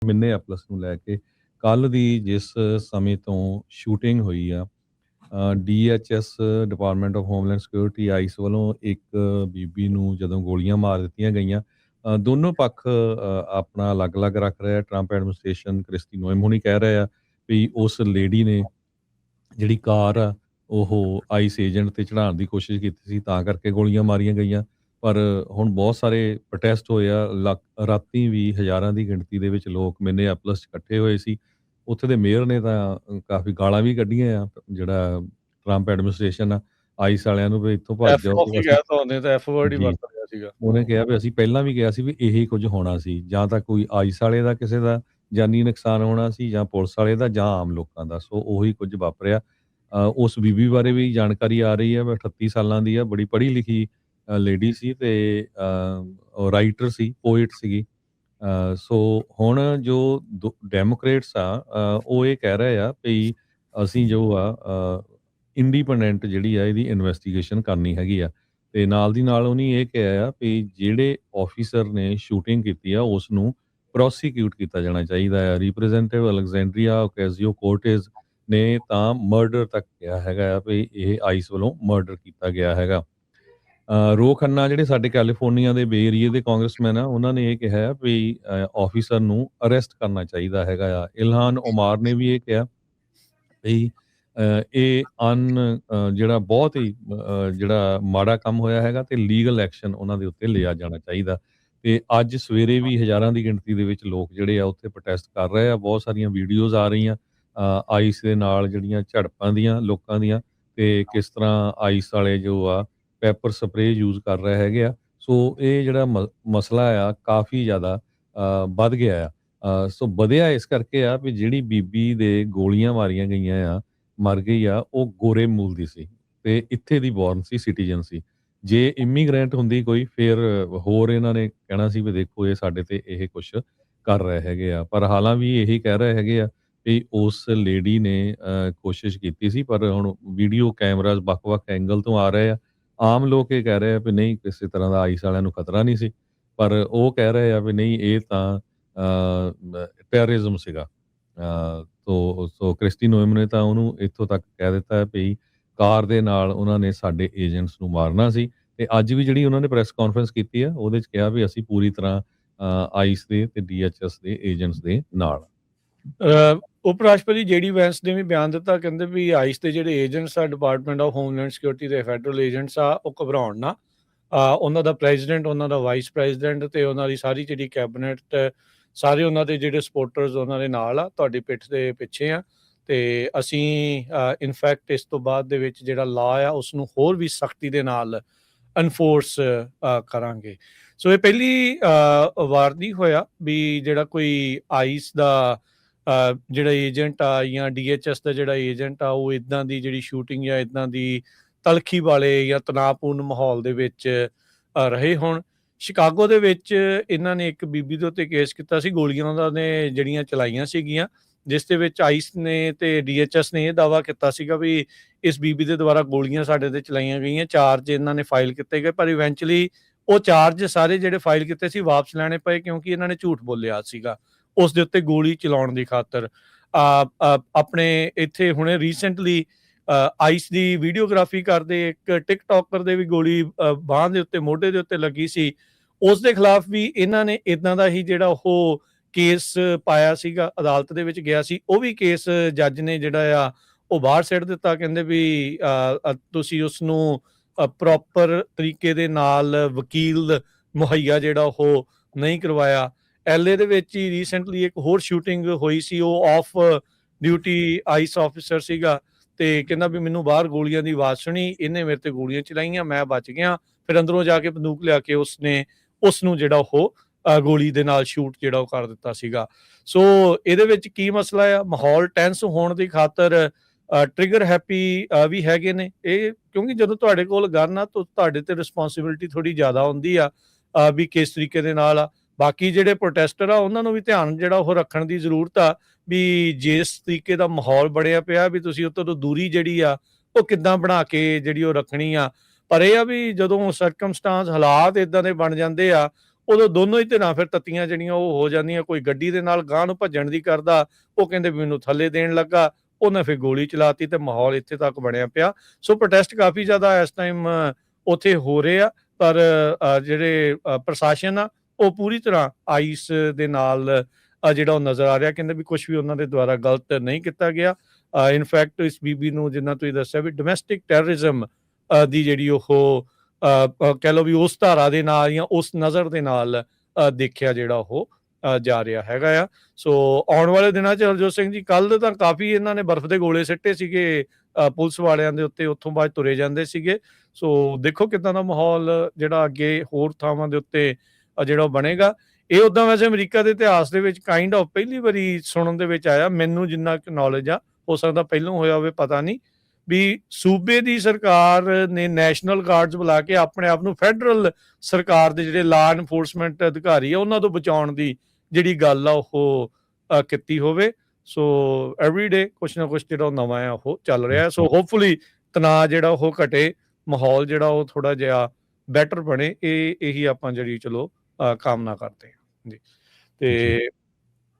ਮਿਨੇਆਪੋਲਿਸ ਨੂੰ ਲੈ ਕੇ ਕੱਲ੍ਹ ਦੀ ਜਿਸ ਸਮੇਂ ਤੋਂ ਸ਼ੂਟਿੰਗ ਹੋਈ ਆ, DHS department of homeland security ice ਵੱਲੋਂ ਇੱਕ ਬੀਬੀ ਨੂੰ ਜਦੋਂ ਗੋਲੀਆਂ ਮਾਰ ਦਿੱਤੀਆਂ ਗਈਆਂ। ਦੋਨੋਂ ਪੱਖ ਆਪਣਾ ਅਲੱਗ-ਅਲੱਗ ਰੱਖ ਰਹੇ ਆ। ਟਰੰਪ ਐਡਮਿਨਿਸਟ੍ਰੇਸ਼ਨ ਕ੍ਰਿਸਟੀ ਨੋਏਮ ਹੋਣੀ ਕਹਿ ਰਹੇ ਆ ਵੀ ਉਸ ਲੇਡੀ ਨੇ ਜਿਹੜੀ ਕਾਰ ਆ ਉਹ ਆਈਸ ਏਜੰਟ ਤੇ ਚੜ੍ਹਾਉਣ ਦੀ ਕੋਸ਼ਿਸ਼ ਕੀਤੀ ਸੀ, ਤਾਂ ਕਰਕੇ ਗੋਲੀਆਂ ਮਾਰੀਆਂ ਗਈਆਂ। ਪਰ ਹੁਣ ਬਹੁਤ ਸਾਰੇ ਪ੍ਰੋਟੈਸਟ ਹੋਏ ਆ। ਰਾਤੀ ਵੀ ਹਜ਼ਾਰਾਂ ਦੀ ਗਿਣਤੀ ਦੇ ਵਿੱਚ ਲੋਕ ਮਿਨੇਆਪੋਲਿਸ 'ਚ ਇਕੱਠੇ ਹੋਏ ਸੀ। ਉੱਥੇ ਦੇ ਮੇਅਰ ਨੇ ਤਾਂ ਕਾਫੀ ਗਾਲਾਂ ਵੀ ਕੱਢੀਆਂ ਆ, ਜਿਹੜਾ ਟਰੰਪ ਐਡਮਿਨਿਸਟ੍ਰੇਸ਼ਨ ਆ, ਆਈਸ ਵਾਲਿਆਂ ਨੂੰ ਵੀ ਇੱਥੋਂ ਭੱਜ ਐਫ ਜਾਓ ਕੌਫੀ ਤੇ ਅਸੀਂ ਕਹਿਤਾ ਉਹਨੇ ਤਾਂ ਐਫ ਵਰਡ ਹੀ ਜੀ, ਵਰਤ ਰਿਹਾ ਸੀਗਾ। ਉਹਨੇ ਕਿਹਾ ਵੀ ਅਸੀਂ ਪਹਿਲਾਂ ਵੀ ਕਿਹਾ ਸੀ ਵੀ ਇਹੀ ਕੁਝ ਹੋਣਾ ਸੀ, ਜਾਂ ਤਾਂ ਕੋਈ ਆਈਸ ਵਾਲੇ ਦਾ ਕਿਸੇ ਦਾ ਜਾਨੀ ਨੁਕਸਾਨ ਹੋਣਾ ਸੀ, ਜਾਂ ਪੁਲਿਸ ਵਾਲੇ ਦਾ, ਜਾਂ ਆਮ ਲੋਕਾਂ ਦਾ। ਸੋ ਉਹੀ ਕੁਝ ਵਾਪਰਿਆ। ਉਸ ਬੀਬੀ ਬਾਰੇ ਵੀ ਜਾਣਕਾਰੀ ਆ ਰਹੀ ਹੈ ਵੀ 38 ਸਾਲਾਂ ਦੀ ਆ, ਬੜੀ ਪੜ੍ਹੀ ਲਿਖੀ ਲੇਡੀ ਸੀ ਤੇ ਰਾਈਟਰ ਸੀ, ਪੋਇਟ ਸੀਗੀ। ਸੋ ਹੁਣ ਜੋ ਡੈਮੋਕ੍ਰੇਟਸ ਆ, ਉਹ ਇਹ ਕਹਿ ਰਹੇ ਆ ਵੀ ਅਸੀਂ ਜੋ ਆ ਇੰਡੀਪੈਂਡੈਂਟ ਜਿਹੜੀ ਆ ਇਹਦੀ ਇਨਵੈਸਟੀਗੇਸ਼ਨ ਕਰਨੀ ਹੈਗੀ ਆ। ਤੇ ਨਾਲ ਦੀ ਨਾਲ ਉਹਨੇ ਇਹ ਕਿਹਾ ਆ ਵੀ ਜਿਹੜੇ ਆਫੀਸਰ ਨੇ ਸ਼ੂਟਿੰਗ ਕੀਤੀ ਆ ਉਸ ਨੂੰ ਪ੍ਰੋਸੀਕਿਊਟ ਕੀਤਾ ਜਾਣਾ ਚਾਹੀਦਾ ਆ। ਰਿਪਰੈਜ਼ੈਂਟੇਟਿਵ ਅਲੈਗਜ਼ੈਂਡਰੀਆ ਓਕੈਜ਼ੀਓ ਕੋਰਟੇਜ਼ ਨੇ ਤਾਂ ਮਰਡਰ ਤੱਕ ਕਿਹਾ ਹੈਗਾ ਆ ਵੀ ਇਹ ਆਈਸ ਵੱਲੋਂ ਮਰਡਰ ਕੀਤਾ ਗਿਆ ਹੈਗਾ। ਰੋ ਖੰਨਾ ਜਿਹੜੇ ਸਾਡੇ ਕੈਲੀਫੋਰਨੀਆ ਦੇ ਬੇ ਏਰੀਏ ਦੇ ਕਾਂਗਰਸਮੈਨ ਆ, ਉਹਨਾਂ ਨੇ ਇਹ ਕਿਹਾ ਵੀ ਆਫੀਸਰ ਨੂੰ ਅਰੈਸਟ ਕਰਨਾ ਚਾਹੀਦਾ ਹੈਗਾ ਆ। ਇਲਹਾਨ ਉਮਾਰ ਨੇ ਵੀ ਇਹ ਕਿਹਾ ਵੀ ਇਹ ਜਿਹੜਾ ਬਹੁਤ ਹੀ ਜਿਹੜਾ ਮਾੜਾ ਕੰਮ ਹੋਇਆ ਹੈਗਾ ਤੇ ਲੀਗਲ ਐਕਸ਼ਨ ਉਹਨਾਂ ਦੇ ਉੱਤੇ ਲਿਆ ਜਾਣਾ ਚਾਹੀਦਾ। ਤੇ ਅੱਜ ਸਵੇਰੇ ਵੀ ਹਜ਼ਾਰਾਂ ਦੀ ਗਿਣਤੀ ਦੇ ਵਿੱਚ ਲੋਕ ਜਿਹੜੇ ਆ ਉੱਥੇ ਪ੍ਰੋਟੈਸਟ ਕਰ ਰਹੇ ਆ। ਬਹੁਤ ਸਾਰੀਆਂ ਵੀਡੀਓਜ਼ ਆ ਰਹੀਆਂ ਆਈਸ ਦੇ ਨਾਲ ਜਿਹੜੀਆਂ ਝੜਪਾਂ ਦੀਆਂ ਲੋਕਾਂ ਦੀਆਂ, ਤੇ ਕਿਸ ਤਰ੍ਹਾਂ ਆਈਸ ਵਾਲੇ ਜੋ ਆ ਪੈਪਰ ਸਪਰੇਅ ਯੂਜ਼ ਕਰ ਰਹੇ ਹੈਗੇ ਆ। ਸੋ ਇਹ ਜਿਹੜਾ ਮਸਲਾ ਆ ਕਾਫੀ ਜ਼ਿਆਦਾ ਵੱਧ ਗਿਆ ਆ। ਸੋ ਵਧਿਆ ਇਸ ਕਰਕੇ ਆ ਵੀ ਜਿਹੜੀ ਬੀਬੀ ਦੇ ਗੋਲੀਆਂ ਮਾਰੀਆਂ ਗਈਆਂ ਆ, ਮਰ ਗਈ ਆ, ਉਹ ਗੋਰੇ ਮੂਲ ਦੀ ਸੀ ਤੇ ਇੱਥੇ ਦੀ ਬੋਰਨ ਸੀ, ਸਿਟੀਜ਼ਨ ਸੀ। ਜੇ ਇਮੀਗ੍ਰੈਂਟ ਹੁੰਦੀ ਕੋਈ, ਫਿਰ ਹੋਰ ਇਹਨਾਂ ਨੇ ਕਹਿਣਾ ਸੀ ਵੀ ਦੇਖੋ ਇਹ ਸਾਡੇ ਤੇ ਇਹ ਕੁਛ ਕਰ ਰਹੇ ਹੈਗੇ ਆ। ਪਰ ਹਾਲਾਂ ਵੀ ਇਹੀ ਕਹਿ ਰਹੇ ਹੈਗੇ ਆ ਵੀ ਉਸ ਲੇਡੀ ਨੇ ਕੋਸ਼ਿਸ਼ ਕੀਤੀ ਸੀ, ਪਰ ਹੁਣ ਵੀਡੀਓ ਕੈਮਰਾਜ਼ ਵੱਖ-ਵੱਖ ਐਂਗਲ ਤੋਂ ਆ ਰਹੇ ਆ। ਆਮ ਲੋਕ ਇਹ ਕਹਿ ਰਹੇ ਆ ਵੀ ਨਹੀਂ, ਕਿਸੇ ਤਰ੍ਹਾਂ ਦਾ ਆਈਸ ਵਾਲਿਆਂ ਨੂੰ ਖਤਰਾ ਨਹੀਂ ਸੀ, ਪਰ ਉਹ ਕਹਿ ਰਹੇ ਆ ਵੀ ਨਹੀਂ, ਇਹ ਤਾਂ ਟੈਰਰਿਜ਼ਮ ਸੀਗਾ। ਸੋ ਕ੍ਰਿਸਟੀ ਨੋਏਮ ਨੇ ਤਾਂ ਉਹਨੂੰ ਇੱਥੋਂ ਤੱਕ ਕਹਿ ਦਿੱਤਾ ਹੈ ਵੀ ਕਾਰ ਦੇ ਨਾਲ ਉਹਨਾਂ ਨੇ ਸਾਡੇ ਏਜੰਟਸ ਨੂੰ ਮਾਰਨਾ ਸੀ। ਤੇ ਅੱਜ ਵੀ ਜਿਹੜੀ ਉਹਨਾਂ ਨੇ ਪ੍ਰੈਸ ਕਾਨਫਰੰਸ ਕੀਤੀ ਆ, ਉਹਦੇ 'ਚ ਕਿਹਾ ਵੀ ਅਸੀਂ ਪੂਰੀ ਤਰ੍ਹਾਂ ਆਈਸ ਦੇ ਤੇ ਡੀਐਚਐਸ ਦੇ ਏਜੰਟਸ ਦੇ ਨਾਲ। ਉਪ ਰਾਸ਼ਟਰਪਤੀ ਜੇਡੀ ਵੈਂਸ ਨੇ ਵੀ ਬਿਆਨ ਦਿੱਤਾ, ਕਹਿੰਦੇ ਵੀ ਆਈਸ ਦੇ ਜਿਹੜੇ ਏਜੰਟਸ ਆ, ਡਿਪਾਰਟਮੈਂਟ ਆਫ ਹੋਮਲੈਂਡ ਸਿਕਿਉਰਿਟੀ ਦੇ ਫੈਡਰਲ ਏਜੰਟਸ ਆ, ਉਹ ਘਬਰਾਉਣ ਨਾ। ਉਹਨਾਂ ਦਾ ਪ੍ਰੈਜ਼ੀਡੈਂਟ, ਉਹਨਾਂ ਦਾ ਵਾਈਸ ਪ੍ਰੈਜ਼ੀਡੈਂਟ ਤੇ ਉਹਨਾਂ ਦੀ ਸਾਰੀ ਜਿਹੜੀ ਕੈਬਨਿਟ, ਸਾਰੇ ਉਹਨਾਂ ਦੇ ਜਿਹੜੇ ਸਪੋਰਟਰਸ ਉਹਨਾਂ ਦੇ ਨਾਲ ਆ, ਤੁਹਾਡੀ ਪਿੱਠ ਦੇ ਪਿੱਛੇ ਆ। ਤੇ ਅਸੀਂ ਇਨਫੈਕਟ ਇਸ ਤੋਂ ਬਾਅਦ ਦੇ ਵਿੱਚ ਜਿਹੜਾ ਲਾ ਆ ਉਸ ਨੂੰ ਹੋਰ ਵੀ ਸਖਤੀ ਦੇ ਨਾਲ ਅਨਫੋਰਸ ਕਰਾਂਗੇ। ਸੋ ਇਹ ਪਹਿਲੀ ਵਾਰ ਨਹੀਂ ਹੋਇਆ ਵੀ ਜਿਹੜਾ ਕੋਈ ਆਈਸ ਦਾ ਜਿਹੜਾ ਏਜੰਟ ਆ ਜਾਂ ਡੀਐਚਐਸ ਦਾ ਜਿਹੜਾ ਏਜੰਟ ਆ ਉਹ ਇੱਦਾਂ ਦੀ ਜਿਹੜੀ ਸ਼ੂਟਿੰਗ ਜਾਂ ਇੱਦਾਂ ਦੀ ਤਲਖੀ ਵਾਲੇ ਜਾਂ ਤਣਾਅਪੂਰਨ ਮਾਹੌਲ ਦੇ ਵਿੱਚ ਰਹੇ ਹੋਣ। ਸ਼ਿਕਾਗੋ ਦੇ ਵਿੱਚ ਇਹਨਾਂ ਨੇ ਇੱਕ ਬੀਬੀ ਦੇ ਉੱਤੇ ਕੇਸ ਕੀਤਾ ਸੀ, ਗੋਲੀਆਂ ਉਹਨਾਂ ਨੇ ਜਿਹੜੀਆਂ ਚਲਾਈਆਂ ਸੀਗੀਆਂ, ਜਿਸ ਦੇ ਵਿੱਚ ਆਈਸ ਨੇ ਤੇ ਡੀਐਚਐਸ ਨੇ ਇਹ ਦਾਅਵਾ ਕੀਤਾ ਸੀਗਾ ਵੀ ਇਸ ਬੀਬੀ ਦੇ ਦੁਆਰਾ ਗੋਲੀਆਂ ਸਾਡੇ ਤੇ ਚਲਾਈਆਂ ਗਈਆਂ। ਚਾਰਜ ਇਹਨਾਂ ਨੇ ਫਾਈਲ ਕੀਤੇ ਗਏ, ਪਰ ਇਵੈਂਚੁਅਲੀ ਉਹ ਚਾਰਜ ਸਾਰੇ ਜਿਹੜੇ ਫਾਈਲ ਕੀਤੇ ਸੀ ਵਾਪਸ ਲੈਣੇ ਪਏ, ਕਿਉਂਕਿ ਇਹਨਾਂ ਨੇ ਝੂਠ ਬੋਲਿਆ ਸੀਗਾ ਉਸ ਦੇ ਉੱਤੇ ਗੋਲੀ ਚਲਾਉਣ ਦੀ ਖਾਤਰ। ਆਪਣੇ ਇੱਥੇ ਹੁਣੇ ਰੀਸੈਂਟਲੀ ਆਈਸ ਦੀ ਵੀਡੀਓਗ੍ਰਾਫੀ ਕਰਦੇ ਇੱਕ ਟਿਕਟੋਕਰ ਦੇ ਵੀ ਗੋਲੀ ਬਾਂਹ ਦੇ ਉੱਤੇ, ਮੋਢੇ ਦੇ ਉੱਤੇ ਲੱਗੀ ਸੀ। ਉਸ ਦੇ ਖਿਲਾਫ ਵੀ ਇਹਨਾਂ ਨੇ ਇਦਾਂ ਦਾ ਹੀ ਜਿਹੜਾ ਉਹ ਕੇਸ ਪਾਇਆ ਸੀਗਾ, ਅਦਾਲਤ ਦੇ ਵਿੱਚ ਗਿਆ ਸੀ। ਉਹ ਵੀ ਕੇਸ ਜੱਜ ਨੇ ਜਿਹੜਾ ਆ ਉਹ ਬਾਹਰ ਸਿੱਟ ਦਿੱਤਾ। ਕਹਿੰਦੇ ਵੀ ਤੁਸੀਂ ਉਸ ਨੂੰ ਪ੍ਰੋਪਰ ਤਰੀਕੇ ਦੇ ਨਾਲ ਵਕੀਲ ਮੁਹੱਈਆ ਜਿਹੜਾ ਉਹ ਨਹੀਂ ਕਰਵਾਇਆ। ਐਲਏ ਦੇ ਵਿੱਚ ਹੀ ਰੀਸੈਂਟਲੀ ਇੱਕ ਹੋਰ ਸ਼ੂਟਿੰਗ ਹੋਈ ਸੀ, ਉਹ ਆਫ ਡਿਊਟੀ ਆਈਸ ਆਫਿਸਰ ਸੀਗਾ ਤੇ ਕਹਿੰਦਾ ਵੀ ਮੈਨੂੰ ਬਾਹਰ ਗੋਲੀਆਂ ਦੀ ਆਵਾਜ਼ ਸੁਣੀ, ਇਹਨੇ ਮੇਰੇ ਤੇ ਗੋਲੀਆਂ ਚਲਾਈਆਂ, ਮੈਂ ਬਚ ਗਿਆ। ਫਿਰ ਅੰਦਰੋਂ ਜਾ ਕੇ ਬੰਦੂਕ ਲਿਆ ਕੇ ਉਸਨੇ ਉਸ ਨੂੰ ਜਿਹੜਾ ਉਹ ਗੋਲੀ ਦੇ ਨਾਲ ਸ਼ੂਟ ਜਿਹੜਾ ਉਹ ਕਰ ਦਿੱਤਾ ਸੀਗਾ। ਸੋ ਇਹਦੇ ਵਿੱਚ ਕੀ ਮਸਲਾ ਆ, ਮਾਹੌਲ ਟੈਂਸ ਹੋਣ ਦੀ ਖਾਤਰ ਟ੍ਰਿਗਰ ਹੈਪੀ ਵੀ ਹੈਗੇ ਨੇ ਇਹ, ਕਿਉਂਕਿ ਜਦੋਂ ਤੁਹਾਡੇ ਕੋਲ ਗਨ ਆ ਤਾਂ ਤੁਹਾਡੇ ਤੇ ਰਿਸਪੌਂਸਿਬਿਲਿਟੀ ਥੋੜੀ ਜ਼ਿਆਦਾ ਹੁੰਦੀ ਆ ਵੀ ਕਿਸ ਤਰੀਕੇ ਦੇ ਨਾਲ ਆ। ਬਾਕੀ ਜਿਹੜੇ ਪ੍ਰੋਟੈਸਟਰ ਆ ਉਹਨਾਂ ਨੂੰ ਵੀ ਧਿਆਨ ਜਿਹੜਾ ਉਹ ਰੱਖਣ ਦੀ ਜ਼ਰੂਰਤ ਆ ਵੀ ਜਿਸ ਤਰੀਕੇ ਦਾ ਮਾਹੌਲ ਬਣਿਆ ਪਿਆ ਵੀ ਤੁਸੀਂ ਉੱਥੋਂ ਤੋਂ ਦੂਰੀ ਜਿਹੜੀ ਆ ਉਹ ਕਿੱਦਾਂ ਬਣਾ ਕੇ ਜਿਹੜੀ ਉਹ ਰੱਖਣੀ ਆ। ਪਰ ਇਹ ਆ ਵੀ ਜਦੋਂ ਸਰਕਮਸਟਾਂਸ ਹਾਲਾਤ ਇਦਾਂ ਦੇ ਬਣ ਜਾਂਦੇ ਆ, ਉਦੋਂ ਦੋਨੋਂ ਹੀ ਧਿਰਾਂ ਫਿਰ ਤੱਤੀਆਂ ਜਿਹੜੀਆਂ ਉਹ ਹੋ ਜਾਂਦੀਆਂ, ਕੋਈ ਗੱਡੀ ਦੇ ਨਾਲ ਗਾਂਹ ਨੂੰ ਭੱਜਣ ਦੀ ਕਰਦਾ, ਉਹ ਕਹਿੰਦੇ ਵੀ ਮੈਨੂੰ ਥੱਲੇ ਦੇਣ ਲੱਗਾ, ਉਹਨੇ ਫਿਰ ਗੋਲੀ ਚਲਾਤੀ ਤੇ ਮਾਹੌਲ ਇੱਥੇ ਤੱਕ ਬਣਿਆ ਪਿਆ। ਸੋ ਪ੍ਰੋਟੈਸਟ ਕਾਫੀ ਜ਼ਿਆਦਾ ਇਸ ਟਾਈਮ ਉੱਥੇ ਹੋ ਰਹੇ ਆ, ਪਰ ਜਿਹੜੇ ਪ੍ਰਸ਼ਾਸਨ ਆ ਉਹ ਪੂਰੀ ਤਰ੍ਹਾਂ ਆਈਸ ਦੇ ਨਾਲ ਜਿਹੜਾ ਉਹ ਨਜ਼ਰ ਆ ਰਿਹਾ, ਕਹਿੰਦੇ ਵੀ ਕੁਝ ਵੀ ਉਹਨਾਂ ਦੇ ਦੁਆਰਾ ਗਲਤ ਨਹੀਂ ਕੀਤਾ ਗਿਆ। ਇਨਫੈਕਟ ਇਸ ਬੀਬੀ ਨੂੰ ਜਿੰਨਾ ਤੁਸੀਂ ਦੱਸਿਆ ਵੀ ਡੋਮੈਸਟਿਕ ਟੈਰਰਿਜ਼ਮ ਦੀ ਜਿਹੜੀ ਉਹ ਕਹਿ ਲਓ ਵੀ ਉਸ ਧਾਰਾ ਦੇ ਨਾਲ ਜਾਂ ਉਸ ਨਜ਼ਰ ਦੇ ਨਾਲ ਦੇਖਿਆ ਜਿਹੜਾ ਉਹ ਜਾ ਰਿਹਾ ਹੈਗਾ ਆ। ਸੋ ਆਉਣ ਵਾਲੇ ਦਿਨਾਂ 'ਚ ਹਰਜੋਤ ਸਿੰਘ ਜੀ, ਕੱਲ ਤਾਂ ਕਾਫੀ ਇਹਨਾਂ ਨੇ ਬਰਫ਼ ਦੇ ਗੋਲੇ ਸਿੱਟੇ ਸੀਗੇ ਪੁਲਿਸ ਵਾਲਿਆਂ ਦੇ ਉੱਤੇ, ਉੱਥੋਂ ਬਾਅਦ ਤੁਰੇ ਜਾਂਦੇ ਸੀਗੇ। ਸੋ ਦੇਖੋ ਕਿੱਦਾਂ ਦਾ ਮਾਹੌਲ ਜਿਹੜਾ ਅੱਗੇ ਹੋਰ ਥਾਵਾਂ ਦੇ ਉੱਤੇ ਜਿਹੜਾ ਉਹ ਬਣੇਗਾ। ਇਹ ਉੱਦਾਂ ਵੈਸੇ ਅਮਰੀਕਾ ਦੇ ਇਤਿਹਾਸ ਦੇ ਵਿੱਚ ਕਾਈਂਡ ਆਫ ਪਹਿਲੀ ਵਾਰੀ ਸੁਣਨ ਦੇ ਵਿੱਚ ਆਇਆ, ਮੈਨੂੰ ਜਿੰਨਾ ਕੁ ਨੌਲੇਜ ਆ, ਹੋ ਸਕਦਾ ਪਹਿਲਾਂ ਹੋਇਆ ਹੋਵੇ ਪਤਾ ਨਹੀਂ, ਵੀ ਸੂਬੇ ਦੀ ਸਰਕਾਰ ਨੇ ਨੈਸ਼ਨਲ ਗਾਰਡਸ ਬੁਲਾ ਕੇ ਆਪਣੇ ਆਪ ਨੂੰ ਫੈਡਰਲ ਸਰਕਾਰ ਦੇ ਜਿਹੜੇ ਲਾਅ ਐਨਫੋਰਸਮੈਂਟ ਅਧਿਕਾਰੀ ਆ ਉਹਨਾਂ ਤੋਂ ਬਚਾਉਣ ਦੀ ਜਿਹੜੀ ਗੱਲ ਆ ਉਹ ਕੀਤੀ ਹੋਵੇ। ਸੋ ਐਵਰੀਡੇ ਕੁਛ ਨਾ ਕੁਛ ਜਿਹੜਾ ਉਹ ਨਵਾਂ ਆ ਉਹ ਚੱਲ ਰਿਹਾ। ਸੋ ਹੋਪਫੁਲੀ ਤਣਾਅ ਜਿਹੜਾ ਉਹ ਘਟੇ, ਮਾਹੌਲ ਜਿਹੜਾ ਉਹ ਥੋੜਾ ਜਿਹਾ ਬੈਟਰ ਬਣੇ, ਇਹੀ ਆਪਾਂ ਜਿਹੜੀ ਚਲੋ ਕਾਮਨਾ ਕਰਦੇ ਹਾਂ ਜੀ। ਤੇ